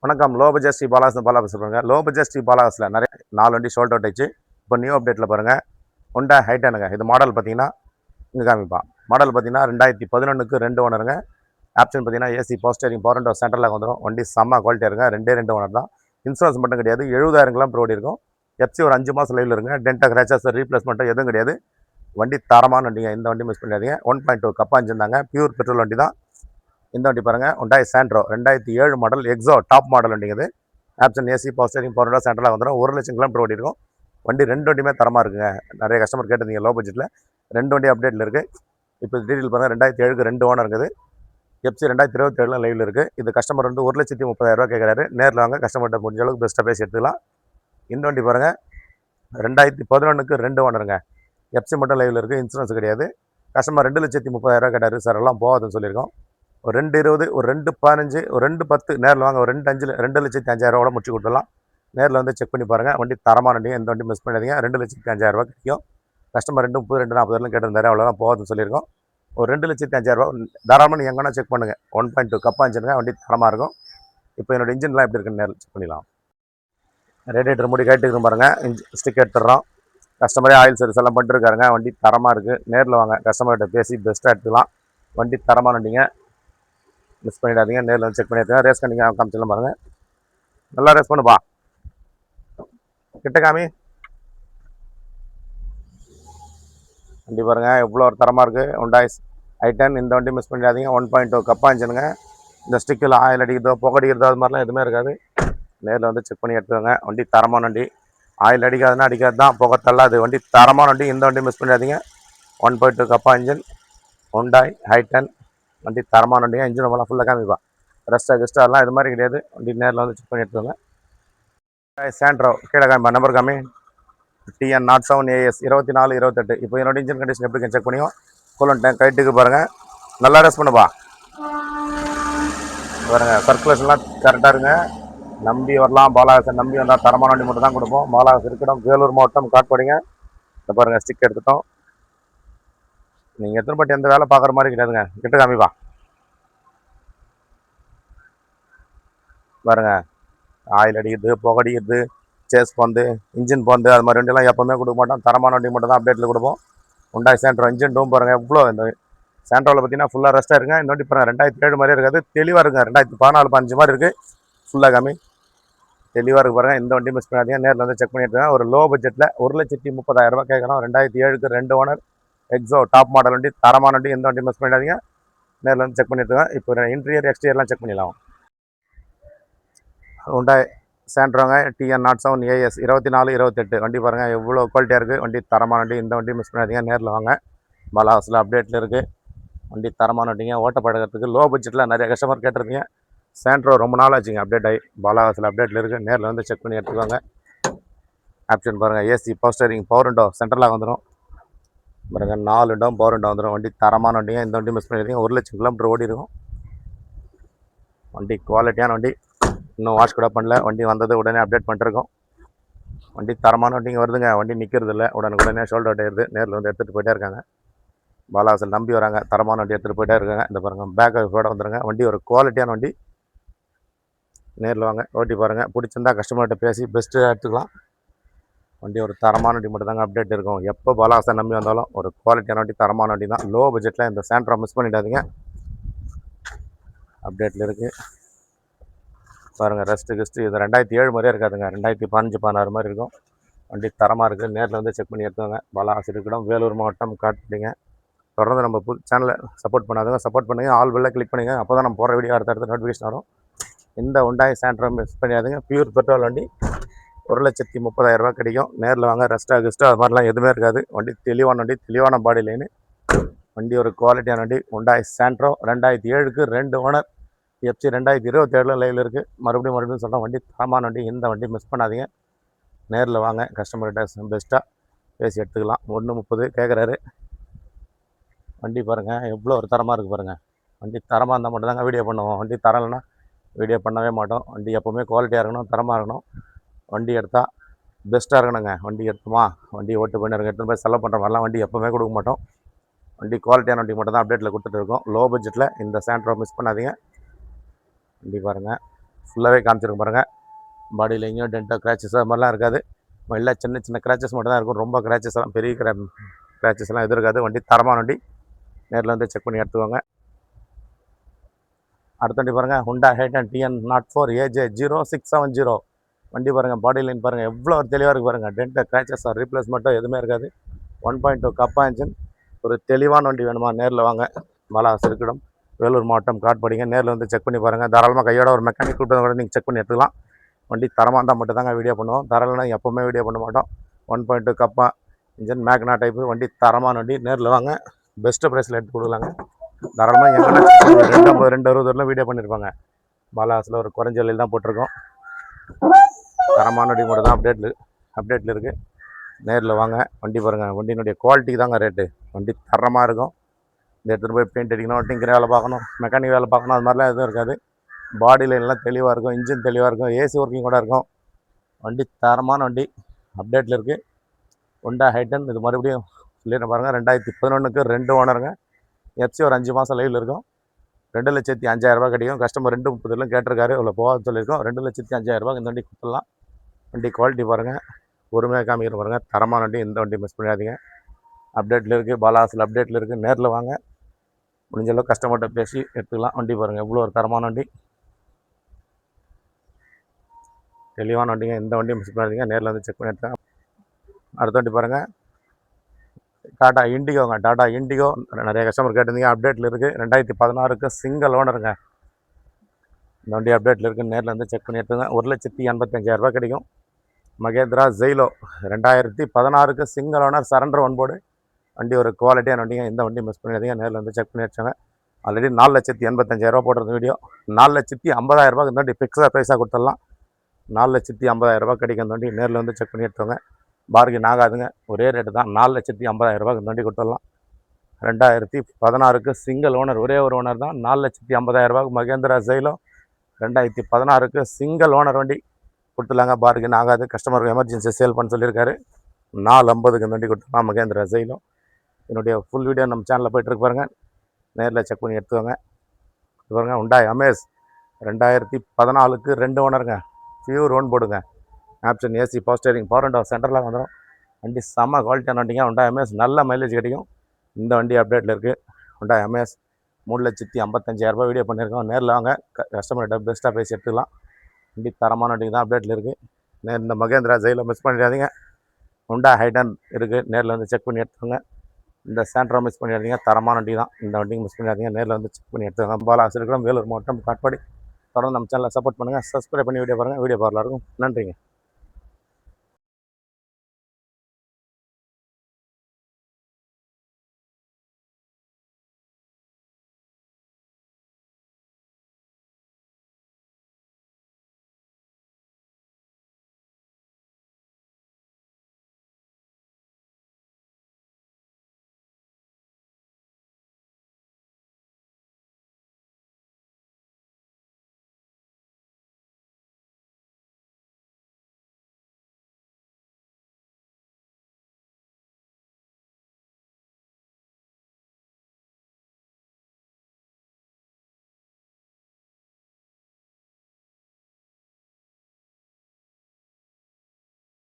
வணக்கம். Low budget Sri Bala's பாருங்க. Low budget Sri பாலாஸில் நிறைய 4 வண்டி ஷோல்ட் அவுட் ஆயிடுச்சு. இப்போ நியூ அப்டேட்டில் பாருங்கள், ஹோண்டா ஹைட்டனுங்க. இது மாடல் பார்த்தீங்கன்னா இங்கே காமிப்பான். மாடல் பார்த்தீங்கன்னா 2011க்கு 2 ஓனருங்க. ஆப்ஷன் பார்த்தீங்கன்னா AC power steering power window சென்டரில் வந்துடும். வண்டி செம்ம குவாலிட்டியாக இருங்க. 2 ஓனர் தான். இன்சூரன்ஸ் மட்டும் கிடையாது. 70,000 கிலோமீட்டர் ஓடி இருக்கும். எஃப்சி ஒரு 5 மாதம் லைவில் இருங்க. டென்டா கிராச்சஸ் ரீப்ளேஸ்மெண்ட்டோ எதுவும் கிடையாது. வண்டி தரமான வண்டிங்க. இந்த வண்டி மிஸ் பண்ணிடாதீங்க. 1.2 கப்பா இருந்தாங்க. பியூர் பெட்ரோல் வண்டி தான். இந்த வண்டி பாருங்கள், Hyundai Santro 2007 model XO top model வண்டிங்க. Option AC power steering power window சென்டரில் வந்துடும். 1,00,000 கிலோமீட்டர் ஓடி இருக்கும். வண்டி 2 வண்டியுமே தரமாக இருக்குங்க. நிறைய கஸ்டமர் கேட்டிருந்தீங்க லோ பட்ஜெட்டில். 2 வண்டி அப்டேட்டில் இருக்குது. இப்போ டீட்டெயில் பாருங்கள். 2007க்கு 2 ஓனர் இருக்குது. எஃப்சி 2027 லைவில் இருக்குது. இது கஸ்டமர் வந்து 1,30,000 கேட்குறாரு. நேரில் வாங்க, கஸ்டமர்கிட்ட முடிஞ்ச அளவுக்கு பெஸ்ட்டாக பேசி எடுத்துக்கலாம். இந்த வண்டி பாருங்கள், 2011க்கு 2 ஓனருங்க. எஃப்சி மட்டும் லைவில் இருக்குது. இன்சூரன்ஸ் கிடையாது. கஸ்டமர் 2,30,000 கேட்டார். சார் எல்லாம் போகாதுன்னு சொல்லியிருக்கோம். ஒரு 2,20, ஒரு 2,15, ஒரு 2,10 நேரில் வாங்க. ஒரு 2,5, 2,05,000 முடிச்சு கொடுத்துடலாம். நேரில் வந்து செக் பண்ணி பாருங்கள். வண்டி தரமான வண்டி. எந்த வண்டி மிஸ் பண்ணாதீங்க. 2,05,000 கிடைக்கும். கஸ்டமர் 2,30, 2,40 கேட்டிருந்தாரு. அவ்வளோதான், போகாதுன்னு சொல்லியிருக்கோம். ஒரு 2,05,000 தாராளமாக நீங்கள் எங்கன்னா செக் பண்ணுங்கள். 1.2 கப்பா இன்ஜினுங்க. வண்டி தரமாக இருக்கும். இப்போ என்னோட இன்ஜின்லாம் எப்படி இருக்குன்னு நேரில் செக் பண்ணிடலாம். ரேடியேட்டர் மூடி கைட்டுக்கு பாருங்கள். ஸ்டிக் எடுத்துடுறோம். கஸ்டமரே ஆயில் சர்வீஸ் எல்லாம் பண்ணிட்டுருக்காருங்க. வண்டி தரமாக இருக்குது. நேரில் வாங்க, கஸ்டமர்கிட்ட பேசி பெஸ்ட்டாக எடுத்துக்கலாம். வண்டி தரமான வண்டிங்க. மிஸ் பண்ணிடாதீங்க. நேரில் வந்து செக் பண்ணி எடுத்துங்க. ரேஸ் கண்டிங்க காமிச்சலாம் பாருங்கள். நல்லா ரேஸ் பண்ணுப்பா. கிட்ட காமி. வண்டி பாருங்கள் எவ்வளோ ஒரு தரமாக இருக்குது. Hyundai i ten. இந்த வண்டி மிஸ் பண்ணிடாதீங்க. 1.2 கப்பா இன்ஜினுங்க. இந்த ஸ்டிக்கில் ஆயில் அடிக்கிறதோ புகடிக்கிறதோ அது மாதிரிலாம் எதுவுமே இருக்காது. நேரில் வந்து செக் பண்ணி எடுத்துக்கோங்க. வண்டி தரமான வண்டி. ஆயில் அடிக்காதுன்னா அடிக்காது தான், புகை தள்ளாது. வண்டி தரமான வண்டி. இந்த வண்டி மிஸ் பண்ணிடாதீங்க. 1.2 கப்பா இன்ஜின் ஹோண்டாய் ஹைட்டன். வண்டி தரமான வண்டிங்க. இன்ஜின் நம்மளாம் ஃபுல்லாக காமிப்பா. ரெஸ்ட்டாக இது மாதிரி கிடையாது. வண்டி நேரில் வந்து செக் பண்ணி எடுத்துக்கோங்க. சாண்ட்ரோ கீழே காமிப்பா. நம்பர் காமி. TN07AS 2428. இப்போ என்னோட இன்ஜின் கண்டிஷன் எப்படி செக் பண்ணியும் கூலன் டேங்க் கைட்டுக்கு பாருங்கள். நல்லா ரெஸ்ட் பண்ணுப்பா. பாருங்கள், சர்க்குலேஷன்லாம் கரெக்டாக இருங்க. நம்பி வரலாம். பாலாகாசன் நம்பி வந்தால் தரமான வண்டி மட்டும் தான் கொடுப்போம். பாலாகாசன் இருக்கட்டும். வேலூர் மாவட்டம் காட்பாடிங்க. இந்த பாருங்கள், ஸ்டிக் எடுத்துட்டோம். நீங்கள் எத்தனை பாட்டி எந்த வேலை பார்க்குற மாதிரி கிடையாதுங்க. கிட்ட காமிப்பா. பாருங்கள், ஆயில் அடிக்கிறது புகடிக்கிறது சேஸ் பந்து இன்ஜின் பந்து அது மாதிரி வண்டியெல்லாம் எப்போவுமே கொடுக்க மாட்டோம். தரமான வண்டி மட்டும் தான் அப்டேட்டில் கொடுப்போம். ஹோண்டாய் சாண்ட்ரோ இன்ஜின் டூம் பாருங்கள் எவ்வளோ. இந்த சாண்ட்ரோவில் பார்த்தீங்கன்னா ஃபுல்லாக ரெஸ்ட்டாக இருக்குங்க. இந்த வண்டி பாருங்கள் 2007 மாதிரியே இருக்காது. தெளிவாக இருக்குங்க. 2014, 15 மாதிரி இருக்குது. ஃபுல்லாக காமி. தெளிவாக இருக்குது பாருங்கள். இந்த வண்டி மிஸ் பண்ணாதீங்க. நேரில் வந்து செக் பண்ணிட்டு ஒரு லோ பட்ஜெட்டில் 1,30,000 கேட்குறோம். 2007க்கு 2 ஓனர் எக்ஸோ டாப் மாடல் வண்டி தரமான வண்டி. எந்த வண்டி மிஸ் பண்ணிடாதீங்க. நேரில் வந்து செக் பண்ணிட்டு இப்போ இன்டீரியர் எக்ஸ்டீரியர்லாம் செக் பண்ணிடலாம். ஹோண்டாய் சாண்ட்ரோங்க TN07AS 2428. வண்டி பாருங்கள் எவ்வளோ குவாலிட்டியாக இருக்குது. வண்டி தரமான வண்டி. இந்த வண்டி மிஸ் பண்ணாதீங்க. நேரில் வாங்க. பாலாஹாஸில் அப்டேட்டில் இருக்குது. வண்டி தரமான வண்டிங்க. ஓட்ட பழகிறதுக்கு லோ பட்ஜெட்டில் நிறைய கஸ்டமர் கேட்டிருந்தீங்க. சாண்ட்ரோ ரொம்ப நாள் ஆச்சுங்க அப்டேட் ஆகி. பாலாஹாஸில் அப்டேட்டில் இருக்குது. நேரில் வந்து செக் பண்ணி எடுத்துக்கோங்க. ஆப்ஷன் பாருங்கள், AC power steering power window சென்டரில் வந்துடும். பாருங்கள், 4 விண்டோவும் பவர் விண்டோ வந்துடும். வண்டி தரமான வண்டிங்க. இந்த வண்டி மிஸ் பண்ணிடுறீங்க. 1,00,000 கிலோமீட்டர் ஓடி இருக்கும். வண்டி குவாலிட்டியான வண்டி. இன்னும் வாஷ் கூட பண்ணல. வண்டி வந்தது உடனே அப்டேட் பண்ணிட்டுருக்கோம். வண்டி தரமான வண்டிங்க வருதுங்க. வண்டி நிற்கிறது இல்லை. உடனே ஷோல்டர் அவுட் ஆயிடுது. நேரில் வந்து எடுத்துகிட்டு போயிட்டே இருக்காங்க. பாலாஹாஸில் நம்பி வராங்க. தரமான வண்டி எடுத்துகிட்டு போயிட்டே இருக்காங்க. இந்த பாருங்கள், பேக் கூட வந்துடுங்க. வண்டி ஒரு குவாலிட்டியான வண்டி. நேரில் வாங்க, ஓட்டி பாருங்கள். பிடிச்சிருந்தா கஸ்டமர்கிட்ட பேசி பெஸ்ட்டு எடுத்துக்கலாம். வண்டி ஒரு தரமான வண்டி மட்டும் தாங்க அப்டேட் இருக்கும். எப்போ பாலாஹாஸை நம்பி வந்தாலும் ஒரு குவாலிட்டியான வண்டி தரமான வண்டி தான். லோ பட்ஜெட்டில் இந்த சாண்ட்ரோ மிஸ் பண்ணிடாதீங்க. அப்டேட்டில் இருக்குது பாருங்கள். ரெஸ்ட்டு இது 2007 மாதிரியே இருக்காதுங்க. 2015, 16 மாதிரி இருக்கும். வண்டி தரமாக இருக்குது. நேரில் வந்து செக் பண்ணி எடுத்துவாங்க. பாலாஹாஸ் இருக்கட்டும். வேலூர் மாவட்டம் காட்பாடிங்க. தொடர்ந்து நம்ம சேனலை சப்போர்ட் பண்ணாதவங்க சப்போர்ட் பண்ணுங்கள். ஆல் பெல்லை கிளிக் பண்ணுங்கள். அப்போ தான் நம்ம போகிற வீடியோ அடுத்தடுத்து நோட்டிஃபிகேஷன் வரும். இந்த ஹோண்டாய் சாண்ட்ரோ மிஸ் பண்ணிடாதீங்க. பியூர் பெட்ரோல் வண்டி. 1,30,000 கிடைக்கும். நேரில் வாங்க. ரெஸ்ட்டாக அது மாதிரிலாம் எதுவுமே இருக்காது. வண்டி தெளிவான வண்டி. தெளிவான பாடி லைனு. வண்டி ஒரு குவாலிட்டியான வண்டி. ஹோண்டாய் சாண்ட்ரோ 2007க்கு 2 ஓனர். எஃப்சி 2027 லைவில் இருக்குது. மறுபடியும் சொல்கிறேன், வண்டி தரமான வண்டி. இந்த வண்டி மிஸ் பண்ணாதீங்க. நேரில் வாங்க. கஸ்டமர்கிட்ட பெஸ்ட்டாக பேசி எடுத்துக்கலாம். 1,30 கேட்குறாரு. வண்டி பாருங்கள் எவ்வளோ ஒரு தரமாக இருக்குது பாருங்கள். வண்டி தரமாக இருந்தால் மட்டும் தாங்க வீடியோ பண்ணுவோம். வண்டி தரலைன்னா வீடியோ பண்ணவே மாட்டோம். வண்டி எப்போவுமே குவாலிட்டியாக இருக்கணும், தரமாக இருக்கணும். வண்டி எடுத்தால் பெஸ்ட்டாக இருக்கணுங்க. வண்டி எடுத்துமா வண்டி ஓட்டு பண்ணிருங்க. எடுத்துன்னு போய் செலவு பண்ணுற மாதிரிலாம் வண்டி எப்போவுமே கொடுக்க மாட்டோம். வண்டி குவாலிட்டியான வண்டி மட்டும் தான் அப்டேட்டில் கொடுத்துட்டு இருக்கோம். லோ பட்ஜெட்டில் இந்த சாண்ட்ரோ மிஸ் பண்ணாதீங்க. வண்டி பாருங்கள் ஃபுல்லாகவே காமிச்சிருக்கோம் பாருங்கள். பாடியில் எங்கேயும் டென்ட்டோ கிராச்சஸ் அது மாதிரிலாம் இருக்காது. எல்லாம் சின்ன சின்ன கிராச்சஸ் மட்டும் தான் இருக்கும். ரொம்ப கிராச்சஸ்லாம் பெரிய கிராச்சஸ்லாம் எதுவும் இருக்காது. வண்டி தரமான வண்டி. நேரில் வந்து செக் பண்ணி எடுத்துக்கோங்க. அடுத்த வண்டி பாருங்கள், ஹுண்டா ஹைட்டன் TN04 AJ0670. வண்டி பாருங்கள், பாடி லைன் பாருங்கள், எவ்வளோ ஒரு தெளிவாக இருக்குது பாருங்கள். டென்ட்டோ கிராச்சஸ் ரீப்ளேஸ் மட்டும் எதுவுமே இருக்காது. 1.2 கப்பா இன்ஜின். ஒரு தெளிவான வண்டி வேணுமா நேரில் வாங்க. பாலா சிறுக்கிடம், வேலூர் மாவட்டம், காட்பாடிங்க. நேரில் வந்து செக் பண்ணி பாருங்கள். தாராளமாக கையோட ஒரு மெக்கானிக் கூப்பிட்டு கூட நீங்கள் செக் பண்ணி எடுத்துக்கலாம். வண்டி தரமாக இருந்தால் மட்டும் தாங்க வீடியோ பண்ணுவோம். தரலைன்னா எப்போவுமே வீடியோ பண்ண மாட்டோம். 1.2 கப்பா இன்ஜின், மேக்னா டைப்பு வண்டி, தரமான வண்டி. நேரில் வாங்க, பெஸ்ட்டு ப்ரைஸில் எடுத்து கொடுக்கலாங்க. தாராளமாக எங்கன்னா 250 260 வீடியோ பண்ணியிருப்பாங்க. பாலாஸில் ஒரு குறைஞ்ச விலையில் தான் போட்டிருக்கோம். தரமான வண்டி மட்டும் தான் அப்டேட்டில் இருக்குது. நேரில் வாங்க, வண்டி பாருங்கள். வண்டியினுடைய குவாலிட்டி தாங்க ரேட்டு. வண்டி தரமாக இருக்கும். இந்த எடுத்துகிட்டு போய் பெயிண்ட் அடிக்கணும், டிங்கர் வேலை பார்க்கணும், மெக்கானிக் வேலை பார்க்கணும், அது மாதிரிலாம் எதுவும் இருக்காது. பாடி லைன்லாம் தெளிவாக இருக்கும், இன்ஜின் தெளிவாக இருக்கும், ஏசி ஒர்க்கிங் கூட இருக்கும். வண்டி தரமான வண்டி, அப்டேட்டில் இருக்குது. ஹுண்டா ஹைட்டன். இது மறுபடியும் சொல்லிடுறேன் பாருங்கள், 2011க்கு 2 ஓனருங்க. எஃப்சி ஒரு 5 மாதம் லைவில் இருக்கும். 2,05,000 கிடைக்கும். கஸ்டமர் 230 கேட்டிருக்காரு, இவ்வளோ போகாது சொல்லியிருக்கோம். 2,05,000 இந்த வண்டி கொடுத்துடலாம். வண்டி குவாலிட்டி பாருங்கள், பொறுமையாக காமிக்கிற பாருங்கள். தரமான வண்டி, இந்த வண்டி மிஸ் பண்ணிடாதீங்க. அப்டேட்டில் இருக்குது, பாலாஸில் அப்டேட்டில் இருக்குது. நேரில் வாங்க, முடிஞ்ச அளவுக்கு கஸ்டமர்கிட்ட பேசி எடுத்துக்கலாம். வண்டி பாருங்கள், எவ்வளோ ஒரு தரமான வண்டி, தெளிவான வண்டிங்க. இந்த வண்டியை மிஸ் பண்ணாதீங்க, நேரில் வந்து செக் பண்ணி எடுத்தாங்க. அடுத்த வண்டி பாருங்கள், டாடா இண்டிகோங்க. டாடா இண்டிகோ நிறைய கஸ்டமர் கேட்டிருந்தீங்க, அப்டேட்டில் இருக்குது. 2016க்கு சிங்கிள் ஓனருங்க. இந்த வண்டி அப்டேட்டில் இருக்குது. நேரில் வந்து செக் பண்ணி எடுத்துங்க. 1,85,000 கிடைக்கும். மகேந்திரா ஜெயிலோ 2016க்கு single owner, surrender own board வண்டி. ஒரு குவாலிட்டியான வண்டிங்க. இந்த வண்டி மிஸ் பண்ணிடாதீங்க, நேரில் வந்து செக் பண்ணி வச்சாங்க. ஆல்ரெடி 4,85,000 போடுறது வீடியோ. 4,50,000 இந்த வண்டி ஃபிக்ஸாக ப்ரைஸாக கொடுத்துடலாம். 4,50,000 கிடைக்கும் இந்த வண்டி. நேரில் வந்து செக் பண்ணி எடுத்துங்க. பார்கின் ஆகாதுங்க, ஒரே ரேட்டு தான். 4,50,000 இந்த வண்டி கொடுத்துடலாம். 2016க்கு சிங்கிள் ஓனர், ஒரே ஒரு ஓனர் தான். 4,50,000 மகேந்திரா ஜெயிலோ 2016க்கு சிங்கிள் ஓனர் வண்டி கொடுத்துடலாங்க. பார்கின் ஆகாது. கஸ்டமருக்கு எமர்ஜென்சி சேல் பண்ண சொல்லியிருக்காரு. 4,50,000 இந்த வண்டி கொடுத்துடலாம், மகேந்திரா ஜெயிலோ. என்னுடைய ஃபுல் வீடியோ நம்ம சேனலில் போய்ட்டுருக்கு பாருங்கள், நேரில் செக் பண்ணி எடுத்துக்கோங்க. பாருங்கள், ஹுண்டாய் அமேஸ் 2014க்கு 2 ஓனருங்க. பியூர் ஓன் போடுங்க. Option AC, power steering, power window, சென்டரில் வந்துடும். வண்டி செம்ம குவாலிட்டியான வண்டிங்க. ஹுண்டாய் அமேஸ் நல்ல மைலேஜ் கிடைக்கும். இந்த வண்டி அப்டேட்டில் இருக்குது. ஹுண்டாய் அமேஸ் 3,55,000 வீடியோ பண்ணியிருக்கோம். நேரில் வாங்க, கஸ்டமர்கிட்ட பெஸ்ட்டாக பேசி எடுத்துக்கலாம். வண்டி தரமான வண்டி தான், அப்டேட்டில் இருக்குது. இந்த மகேந்திரா ஜெயிலோ மிஸ் பண்ணிடாதீங்க. ஹுண்டா ஹைட்டன் இருக்குது, நேரில் வந்து செக் பண்ணி எடுத்துக்கோங்க. இந்த சாண்ட்ரா மிஸ் பண்ணிடாதீங்க, தரமான வண்டி தான். இந்த வண்டிக்கு மிஸ் பண்ணிடாதீங்க, நேரில் வந்து செக் பண்ணி எடுத்துக்கோங்க. பாலா சிறுக்கிடம், வேலூர் மாவட்டம், காட்பாடி. தொடர்ந்து நம்ம சேனலை சப்போர்ட் பண்ணுங்கள், சப்ஸ்கிரைப் பண்ணி வீடியோ பாருங்கள். வீடியோ பார்க்கலாம் இருக்கும். நன்றிங்க.